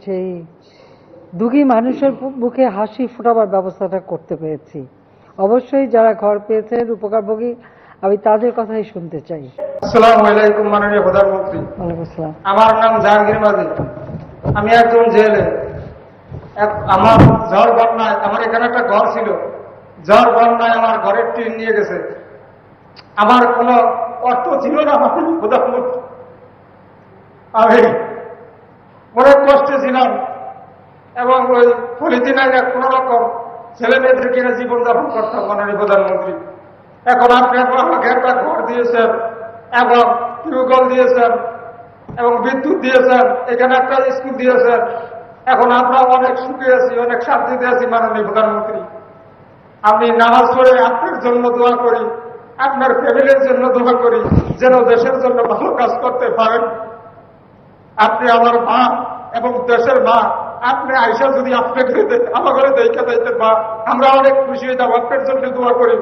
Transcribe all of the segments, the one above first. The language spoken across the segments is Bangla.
সেই দুঃখী মানুষের মুখে হাসি ফোটাবার ব্যবস্থাটা করতে পেরেছি। অবশ্যই যারা ঘর পেয়েছেন উপকারভোগী, আমি তাদের কথাই শুনতে চাই। আসসালামু আলাইকুম মাননীয় প্রধানমন্ত্রী। আমার নাম জাহাঙ্গীর মাঝি, আমি একজন জেলে। আমার ঝড় বন্যায়, আমার এখানে একটা ঘর ছিল, ঝড় বন্যায় আমার ঘরের টিন নিয়ে গেছে। আমার কোনো অর্থ ছিল না মাননীয় প্রধানমন্ত্রী, আমি অনেক কষ্টে ছিলাম এবং ওই পলিথিনায় কোন রকম ছেলে মেয়েদের কিনে জীবনযাপন করতাম মাননীয় প্রধানমন্ত্রী। এখন আপনি আমাকে একটা ঘর দিয়েছেন এবং টিউবওয়েল দিয়েছেন এবং বিদ্যুৎ দিয়েছেন, এখানে একটা স্কুল দিয়েছেন। এখন আমরা অনেক সুখে আছি, অনেক শান্তিতে আছি মাননীয় প্রধানমন্ত্রী। আমি নামাজ পড়ে আপনার জন্য দোয়া করি, আপনার ফ্যামিলির জন্য দোয়া করি, যেন দেশের জন্য ভালো কাজ করতে পারেন। আপনি আমার মা এবং দেশের মা, আপনি আইসা যদি আপনাকে আমার ঘরে দেখা যাইতে বা আমরা অনেক খুশি হইতাম। আপনার জন্য দোয়া করি।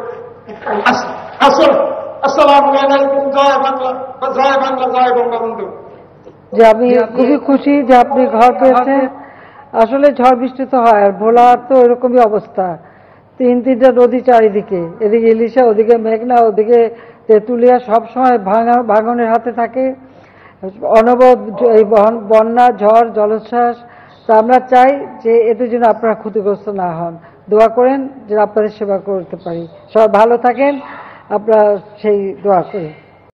আসসালামু আলাইকুম। জয় বাংলা, জয় বাংলা, জয় বঙ্গবন্ধু। যে আমি খুবই খুশি যে আপনি ঘর পেয়েছেন। আসলে ঝড় বৃষ্টি তো হয়, আর ভোলার তো এরকমই অবস্থা, তিনটা নদী চারিদিকে, এদিকে ইলিশা, ওদিকে মেঘনা, ওদিকে তেঁতুলিয়া, সবসময় ভাঙনের হাতে থাকে, অনবদ এই বন্যা, ঝড়, জলোচ্ছ্বাস। তা আমরা চাই যে এতে যেন আপনারা ক্ষতিগ্রস্ত না হন। দোয়া করেন যে আপনাদের সেবা করতে পারি। সবাই ভালো থাকেন, আপনারা সেই দোয়া করি।